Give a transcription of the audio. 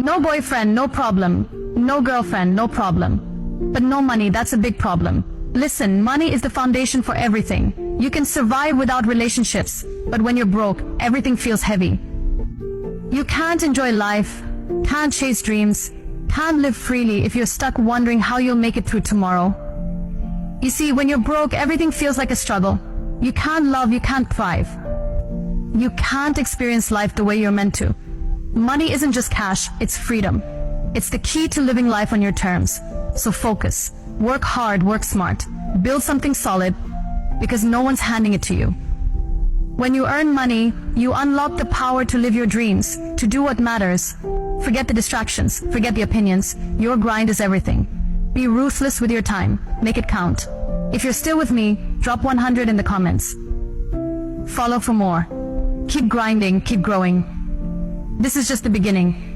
No boyfriend, no problem. No girlfriend, no problem. But no money, that's a big problem. Listen, money is the foundation for everything. You can survive without relationships, but when you're broke, everything feels heavy. You can't enjoy life, can't chase dreams, can't live freely if you're stuck wondering how you'll make it through tomorrow. You see, when you're broke, everything feels like a struggle. You can't love, you can't thrive. You can't experience life the way you're meant to. Money isn't just cash, it's freedom. It's the key to living life on your terms. So focus, work hard, work smart, build something solid, because no one's handing it to you. When you earn money, you unlock the power to live your dreams, to do what matters. Forget the distractions, forget the opinions. Your grind is everything. Be ruthless with your time, make it count. If you're still with me, drop 100 in the comments. Follow for more. Keep grinding, keep growing. This is just the beginning.